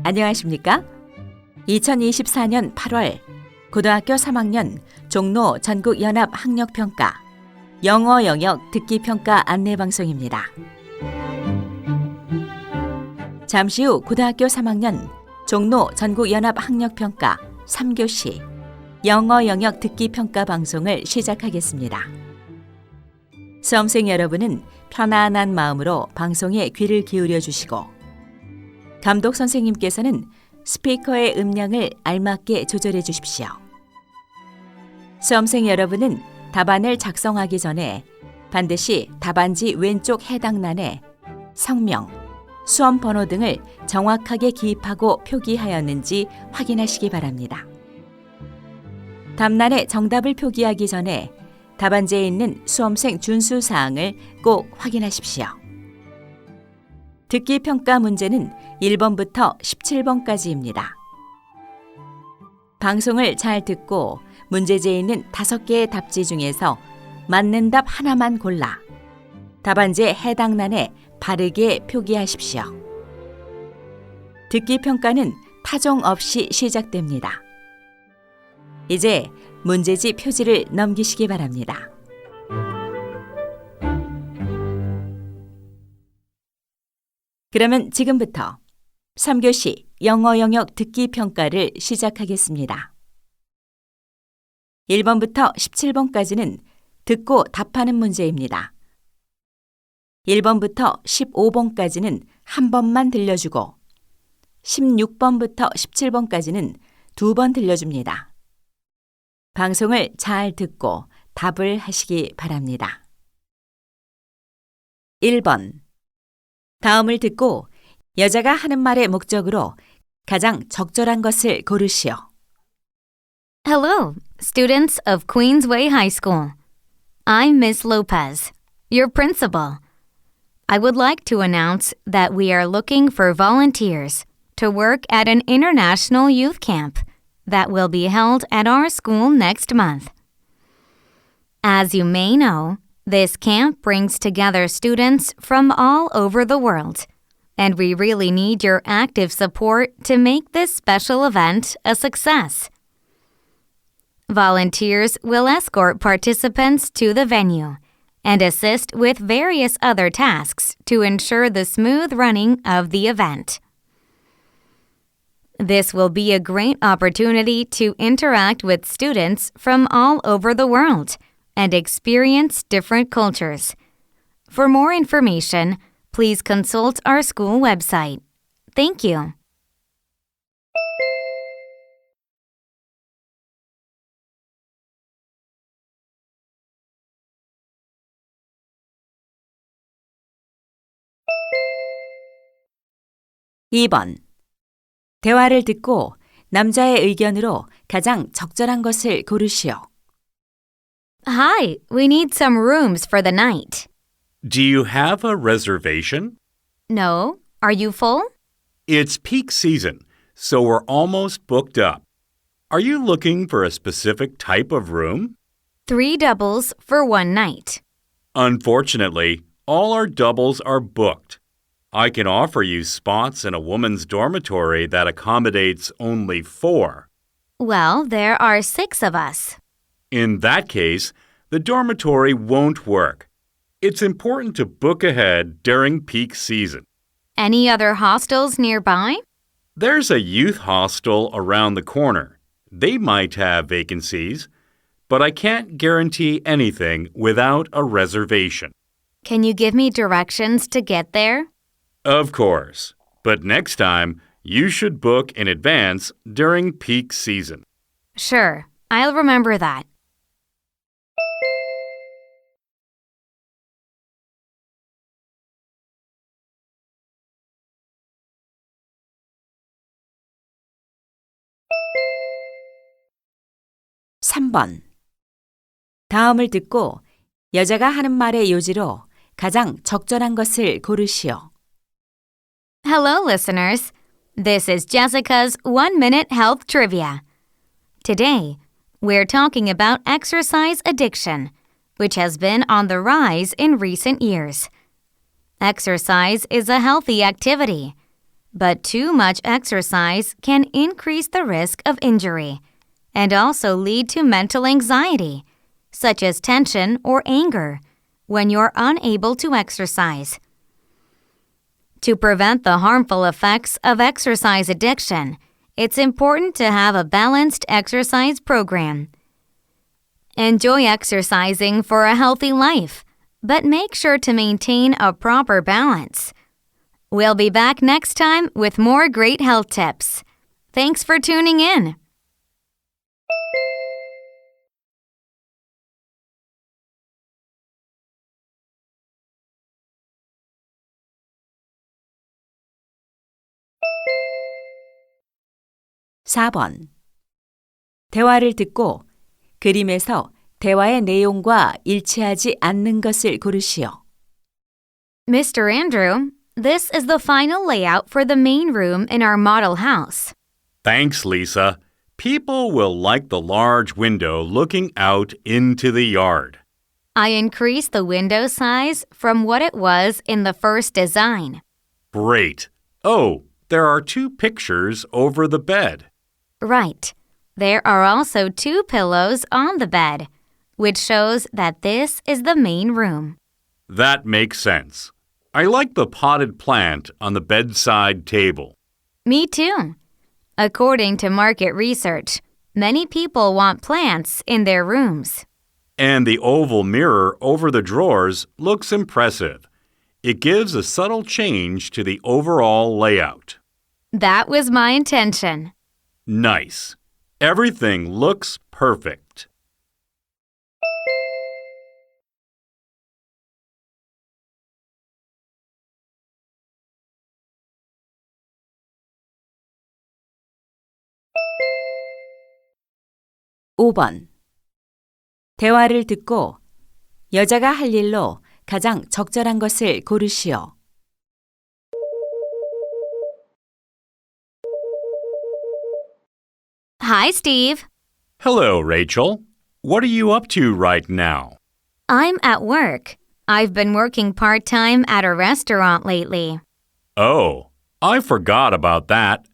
안녕하십니까? 2024년 8월 고등학교 3학년 종로 전국연합학력평가 영어 영역 듣기평가 안내방송입니다. 잠시 후 고등학교 3학년 종로 전국연합학력평가 3교시 영어 영역 듣기평가 방송을 시작하겠습니다. 수험생 여러분은 편안한 마음으로 방송에 귀를 기울여 주시고 감독 선생님께서는 스피커의 음량을 알맞게 조절해 주십시오. 수험생 여러분은 답안을 작성하기 전에 반드시 답안지 왼쪽 해당란에 성명, 수험 번호 등을 정확하게 기입하고 표기하였는지 확인하시기 바랍니다. 답란에 정답을 표기하기 전에 답안지에 있는 수험생 준수 사항을 꼭 확인하십시오. 듣기 평가 문제는 1번부터 17번까지입니다. 방송을 잘 듣고 문제지에 있는 5개의 답지 중에서 맞는 답 하나만 골라 답안지의 해당 란에 바르게 표기하십시오. 듣기 평가는 타종 없이 시작됩니다. 이제 문제지 표지를 넘기시기 바랍니다. 그러면 지금부터 3교시 영어 영역 듣기 평가를 시작하겠습니다. 1번부터 17번까지는 듣고 답하는 문제입니다. 1번부터 15번까지는 한 번만 들려주고 16번부터 17번까지는 2번 들려줍니다. 방송을 잘 듣고 답을 하시기 바랍니다. 1번. 다음을 듣고 여자가 하는 말의 목적으로 가장 적절한 것을 고르시오. Hello, students of Queensway High School. I'm Miss Lopez, your principal. I would like to announce that we are looking for volunteers to work at an international youth camp that will be held at our school next month. As you may know, this camp brings together students from all over the world, and we really need your active support to make this special event a success. Volunteers will escort participants to the venue and assist with various other tasks to ensure the smooth running of the event. This will be a great opportunity to interact with students from all over the world and experience different cultures. For more information, please consult our school website. Thank you. (2번) 대화를 듣고 남자의 의견으로 가장 적절한 것을 고르시오. Hi, we need some rooms for the night. Do you have a reservation? No, are you full? It's peak season, so we're almost booked up. Are you looking for a specific type of room? 3 doubles for 1 night. Unfortunately, all our doubles are booked. I can offer you spots in a woman's dormitory that accommodates only 4. Well, there are 6 of us. In that case, the dormitory won't work. It's important to book ahead during peak season. Any other hostels nearby? There's a youth hostel around the corner. They might have vacancies, but I can't guarantee anything without a reservation. Can you give me directions to get there? Of course, but next time, you should book in advance during peak season. Sure, I'll remember that. (3번) 다음을 듣고 여자가 하는 말의 요지로 가장 적절한 것을 고르시오. Hello, listeners. This is Jessica's 1-Minute Health Trivia. Today, we're talking about exercise addiction, which has been on the rise in recent years. Exercise is a healthy activity, but too much exercise can increase the risk of injury and also lead to mental anxiety, such as tension or anger, when you're unable to exercise. To prevent the harmful effects of exercise addiction, it's important to have a balanced exercise program. Enjoy exercising for a healthy life, but make sure to maintain a proper balance. We'll be back next time with more great health tips. Thanks for tuning in. (4번) 대화를 듣고 그림에서 대화의 내용과 일치하지 않는 것을 고르시오. Mr. Andrew, this is the final layout for the main room in our model house. Thanks, Lisa. People will like the large window looking out into the yard. I increased the window size from what it was in the first design. Great. Oh, there are 2 pictures over the bed. Right. There are also 2 pillows on the bed, which shows that this is the main room. That makes sense. I like the potted plant on the bedside table. Me too. According to market research, many people want plants in their rooms. And the oval mirror over the drawers looks impressive. It gives a subtle change to the overall layout. That was my intention. Nice. Everything looks perfect. (5번) 대화를 듣고 여자가 할 일로 가장 적절한 것을 고르시오. Hi, Steve. Hello, Rachel. What are you up to right now? I'm at work. I've been working part-time at a restaurant lately. Oh, I forgot about that.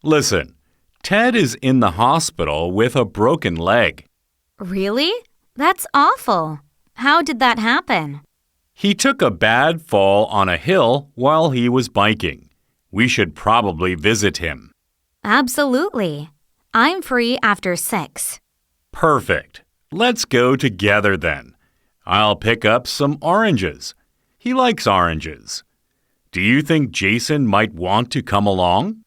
Listen, Ted is in the hospital with a broken leg. Really? That's awful. How did that happen? He took a bad fall on a hill while he was biking. We should probably visit him. Absolutely. I'm free after 6. Perfect. Let's go together then. I'll pick up some oranges. He likes oranges. Do you think Jason might want to come along?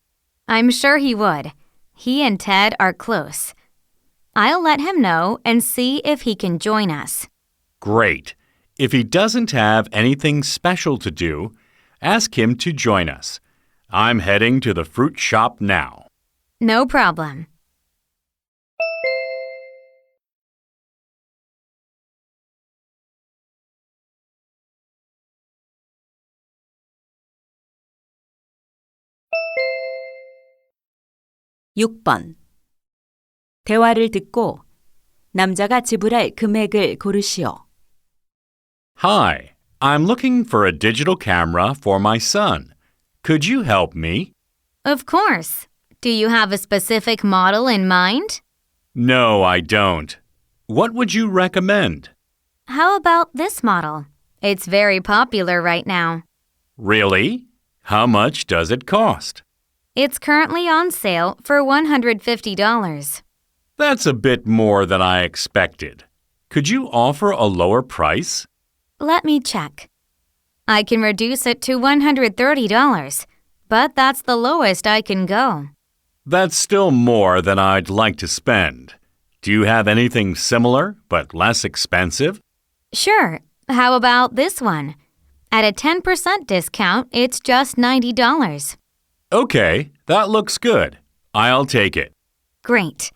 I'm sure he would. He and Ted are close. I'll let him know and see if he can join us. Great. If he doesn't have anything special to do, ask him to join us. I'm heading to the fruit shop now. No problem. (6번) 대화를 듣고 남자가 지불할 금액을 고르시오. Hi, I'm looking for a digital camera for my son. Could you help me? Of course. Do you have a specific model in mind? No, I don't. What would you recommend? How about this model? It's very popular right now. Really? How much does it cost? It's currently on sale for $150. That's a bit more than I expected. Could you offer a lower price? Let me check. I can reduce it to $130, but that's the lowest I can go. That's still more than I'd like to spend. Do you have anything similar but less expensive? Sure. How about this one? At a 10% discount, it's just $90. Okay, that looks good. I'll take it. Great.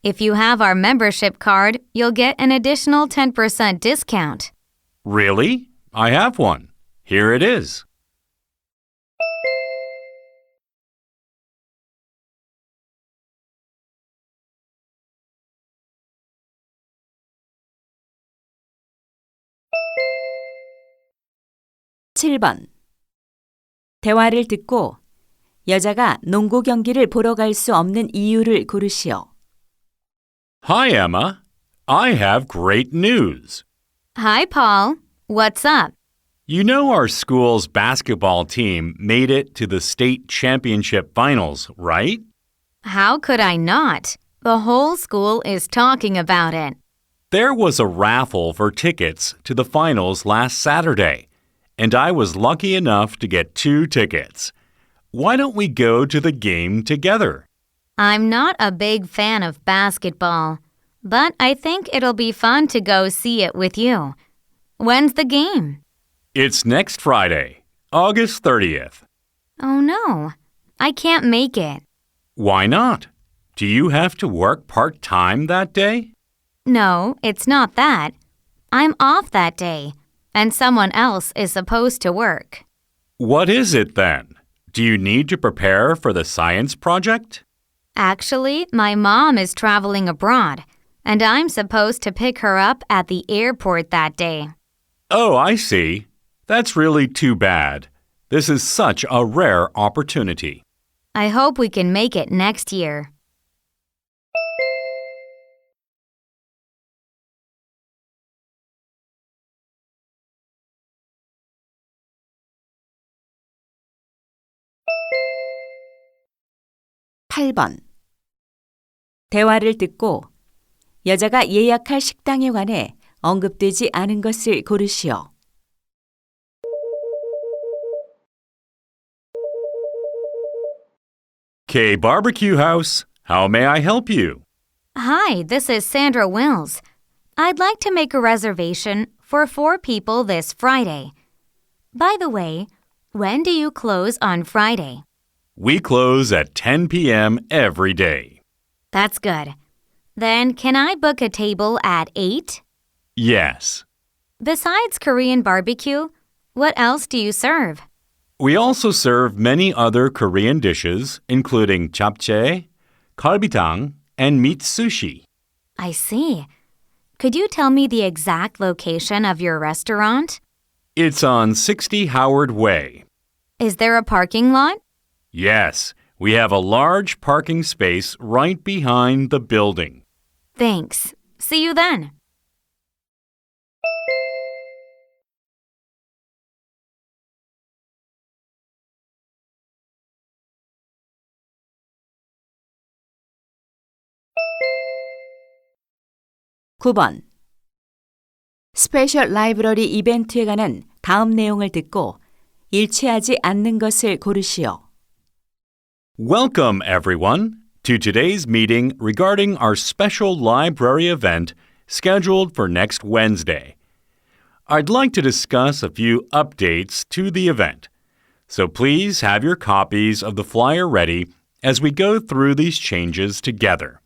If you have our membership card, you'll get an additional 10% discount. Really? I have one. Here it is. (7번) 대화를 듣고 여자가 농구 경기를 보러 갈 수 없는 이유를 고르시오. Hi, Emma. I have great news. Hi, Paul. What's up? You know our school's basketball team made it to the state championship finals, right? How could I not? The whole school is talking about it. There was a raffle for tickets to the finals last Saturday, and I was lucky enough to get 2 tickets. Why don't we go to the game together? I'm not a big fan of basketball, but I think it'll be fun to go see it with you. When's the game? It's next Friday, August 30th. Oh no, I can't make it. Why not? Do you have to work part-time that day? No, it's not that. I'm off that day, and someone else is supposed to work. What is it then? Do you need to prepare for the science project? Actually, my mom is traveling abroad, and I'm supposed to pick her up at the airport that day. Oh, I see. That's really too bad. This is such a rare opportunity. I hope we can make it next year. (8번) 대화를 듣고 여자가 예약할 식당에 관해 언급되지 않은 것을 고르시오. K Barbecue House, how may I help you? Hi, this is Sandra Wills. I'd like to make a reservation for 4 people this Friday. By the way, when do you close on Friday? We close at 10 p.m. every day. That's good. Then can I book a table at 8? Yes. Besides Korean barbecue, what else do you serve? We also serve many other Korean dishes, including japchae, galbitang, and meat sushi. I see. Could you tell me the exact location of your restaurant? It's on 60 Howard Way. Is there a parking lot? Yes, we have a large parking space right behind the building. Thanks. See you then. (9번) 스페셜 라이브러리 이벤트에 관한 다음 내용을 듣고 일치하지 않는 것을 고르시오. Welcome, everyone, to today's meeting regarding our special library event scheduled for next Wednesday. I'd like to discuss a few updates to the event, so please have your copies of the flyer ready as we go through these changes together.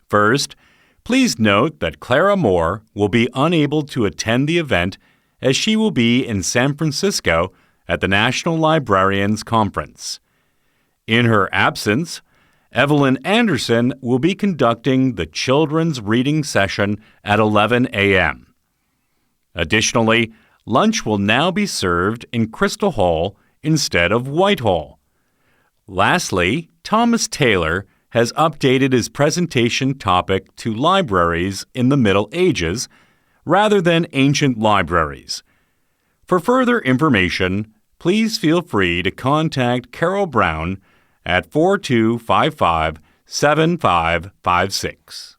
First, please note that Clara Moore will be unable to attend the event as she will be in San Francisco at the National Librarians Conference. In her absence, Evelyn Anderson will be conducting the children's reading session at 11 a.m. Additionally, lunch will now be served in Crystal Hall instead of Whitehall. Lastly, Thomas Taylor has updated his presentation topic to libraries in the Middle Ages rather than ancient libraries. For further information, please feel free to contact Carol Brown at 4255-7556.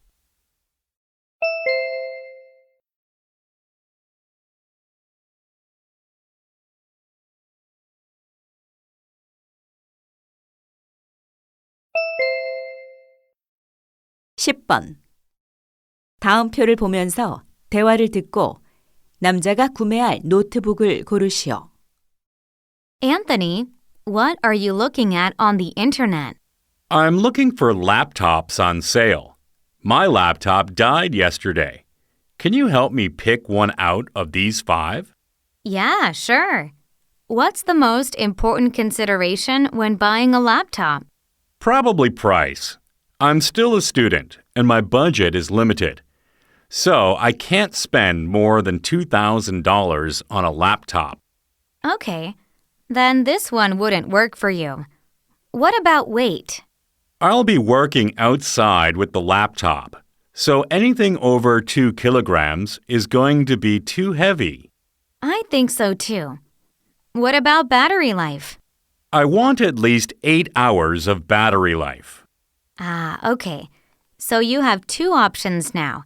(10번) 다음 표를 보면서 대화를 듣고 남자가 구매할 노트북을 고르시오. Anthony, what are you looking at on the internet? I'm looking for laptops on sale. My laptop died yesterday. Can you help me pick one out of these 5? Yeah, sure. What's the most important consideration when buying a laptop? Probably price. I'm still a student, and my budget is limited. So I can't spend more than $2,000 on a laptop. Okay, then this one wouldn't work for you. What about weight? I'll be working outside with the laptop, so anything over 2 kilograms is going to be too heavy. I think so too. What about battery life? I want at least 8 hours of battery life. Okay. So you have 2 options now.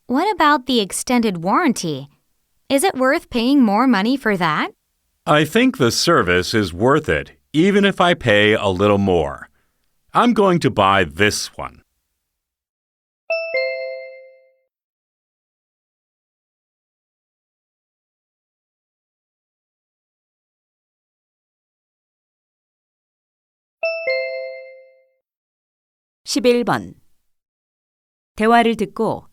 What about the extended warranty? Is it worth paying more money for that? I think the service is worth it, even if I pay a little more. I'm going to buy this one. (11번) 대화를 듣고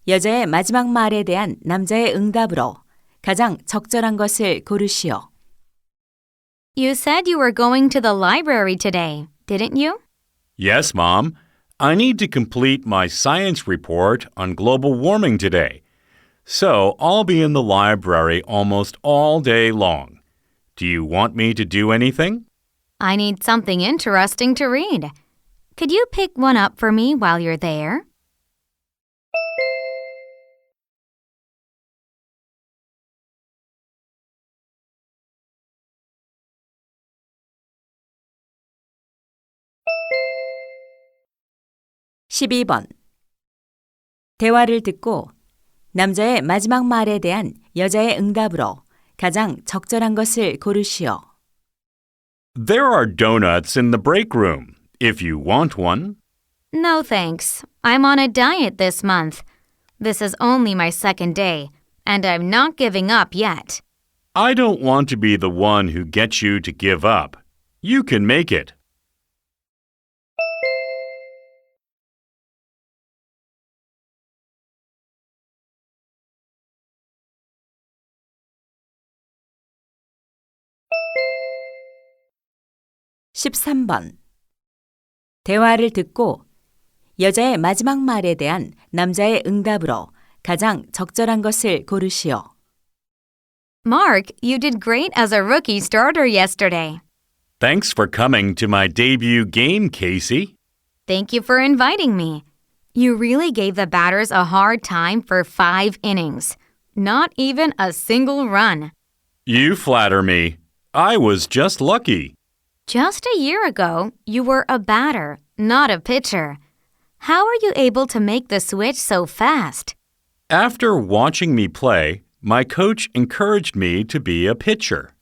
여자의 마지막 말에 대한 남자의 응답으로 가장 적절한 것을 고르시오. You said you were going to the library today, didn't you? Yes, Mom. I need to complete my science report on global warming today. So I'll be in the library almost all day long. Do you want me to do anything? I need something interesting to read. Could you pick one up for me while you're there? (12번) 대화를 듣고 남자의 마지막 말에 대한 여자의 응답으로 가장 적절한 것을 고르시오. There are donuts in the break room, if you want one. No thanks. I'm on a diet this month. This is only my second day, and I'm not giving up yet. I don't want to be the one who gets you to give up. You can make it. (13번) 대화를 듣고 여자의 마지막 말에 대한 남자의 응답으로 가장 적절한 것을 고르시오. Mark, you did great as a rookie starter yesterday. Thanks for coming to my debut game, Casey. Thank you for inviting me. You really gave the batters a hard time for 5 innings. Not even a single run. You flatter me. I was just lucky. Just a year ago, you were a batter, not a pitcher. How are you able to make the switch so fast? After watching me play, my coach encouraged me to be a pitcher.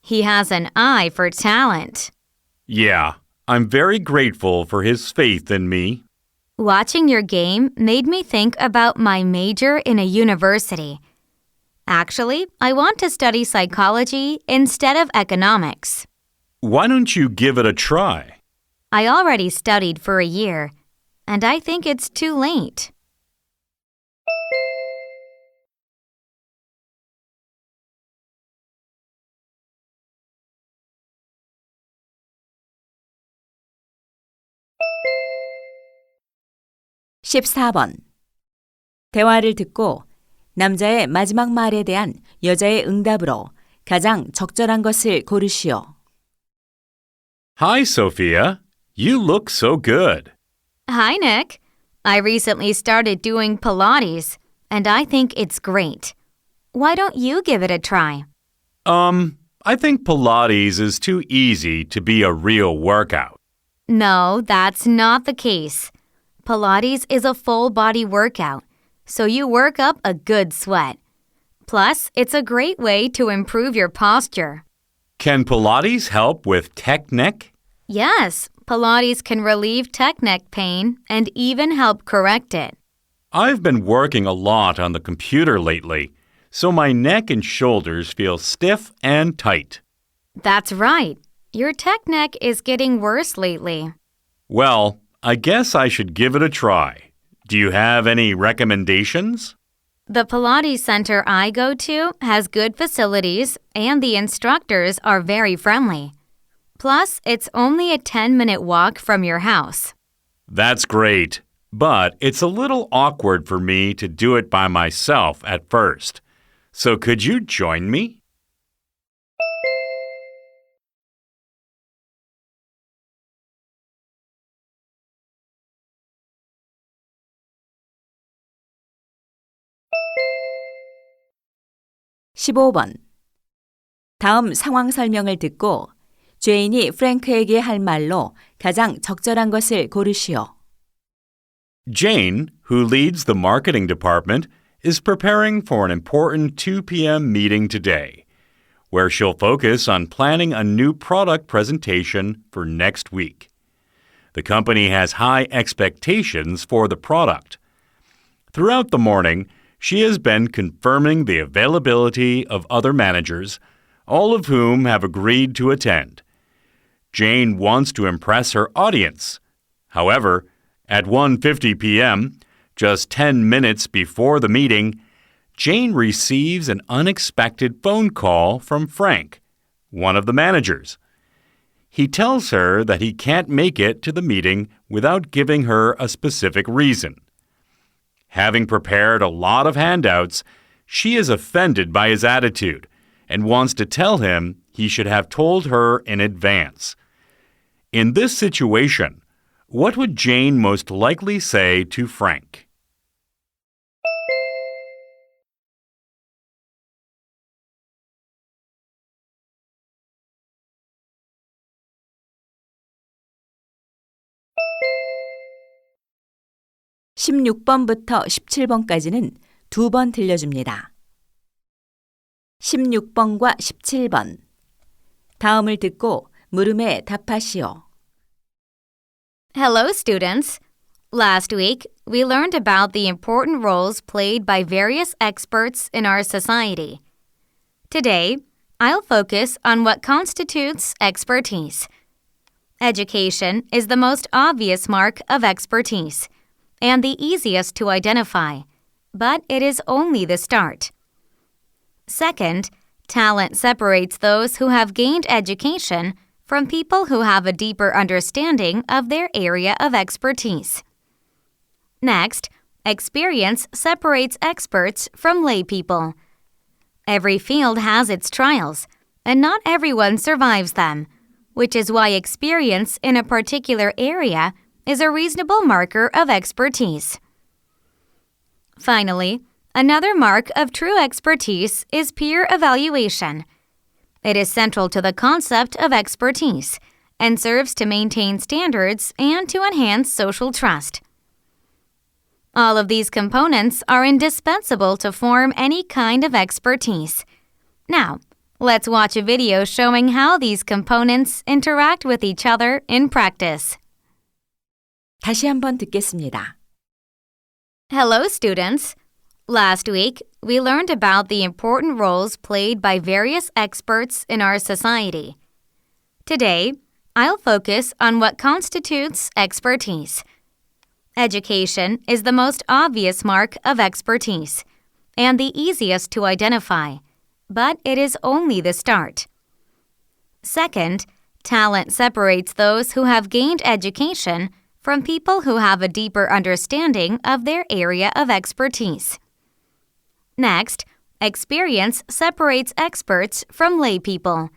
He has an eye for talent. Yeah, I'm very grateful for his faith in me. Watching your game made me think about my major in a university. Actually, I want to study psychology instead of economics. Why don't you give it a try? I already studied for a year, and I think it's too late. (14번) 대화를 듣고 남자의 마지막 말에 대한 여자의 응답으로 가장 적절한 것을 고르시오. Hi, Sophia. You look so good. Hi, Nick. I recently started doing Pilates, and I think it's great. Why don't you give it a try? I think Pilates is too easy to be a real workout. No, that's not the case. Pilates is a full-body workout, so you work up a good sweat. Plus, it's a great way to improve your posture. Can Pilates help with tech neck? Yes, Pilates can relieve tech neck pain and even help correct it. I've been working a lot on the computer lately, so my neck and shoulders feel stiff and tight. That's right. Your tech neck is getting worse lately. Well, I guess I should give it a try. Do you have any recommendations? The Pilates center I go to has good facilities and the instructors are very friendly. Plus, it's only a 10-minute walk from your house. That's great, but it's a little awkward for me to do it by myself at first. So could you join me? 15번. 다음 상황 설명을 듣고 제인이 프랭크에게 할 말로 가장 적절한 것을 고르시오. Jane, who leads the marketing department, is preparing for an important 2 p.m. meeting today, where she'll focus on planning a new product presentation for next week. The company has high expectations for the product. Throughout the morning, she has been confirming the availability of other managers, all of whom have agreed to attend. Jane wants to impress her audience. However, at 1:50 p.m., just 10 minutes before the meeting, Jane receives an unexpected phone call from Frank, one of the managers. He tells her that he can't make it to the meeting without giving her a specific reason. Having prepared a lot of handouts, she is offended by his attitude and wants to tell him he should have told her in advance. In this situation, what would Jane most likely say to Frank? (16번부터 17번까지는 2번 들려줍니다. 16번과 17번. 다음을 듣고 물음에 답하시오. Hello, students. Last week, we learned about the important roles played by various experts in our society. Today, I'll focus on what constitutes expertise. Education is the most obvious mark of expertise and the easiest to identify, but it is only the start. Second, talent separates those who have gained education from people who have a deeper understanding of their area of expertise. Next, experience separates experts from lay people. Every field has its trials, and not everyone survives them, which is why experience in a particular area is a reasonable marker of expertise. Finally, another mark of true expertise is peer evaluation. It is central to the concept of expertise and serves to maintain standards and to enhance social trust. All of these components are indispensable to form any kind of expertise. Now, let's watch a video showing how these components interact with each other in practice. 다시 한번 듣겠습니다. Hello, students. Last week, we learned about the important roles played by various experts in our society. Today, I'll focus on what constitutes expertise. Education is the most obvious mark of expertise and the easiest to identify, but it is only the start. Second, talent separates those who have gained education from people who have a deeper understanding of their area of expertise. Next, experience separates experts from lay people.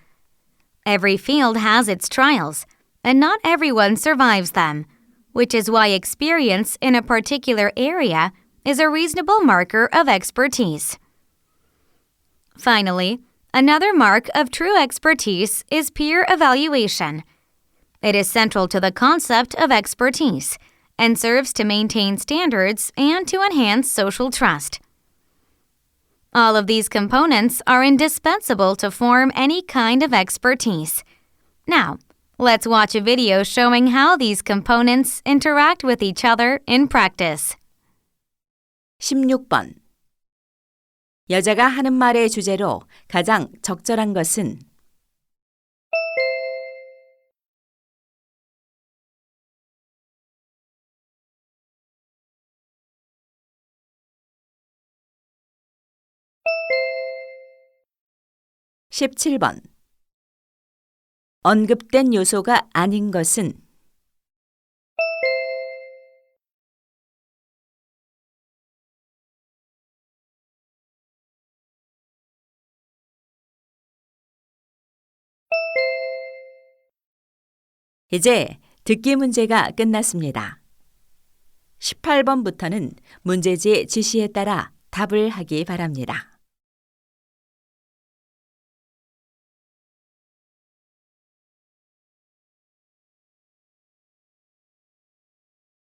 Every field has its trials, and not everyone survives them, which is why experience in a particular area is a reasonable marker of expertise. Finally, another mark of true expertise is peer evaluation. It is central to the concept of expertise and serves to maintain standards and to enhance social trust. All of these components are indispensable to form any kind of expertise. Now, let's watch a video showing how these components interact with each other in practice. 16번. 여자가 하는 말의 주제로 가장 적절한 것은 (17번) 언급된 요소가 아닌 것은 이제 듣기 문제가 끝났습니다. 18번부터는 문제지의 지시에 따라 답을 하기 바랍니다.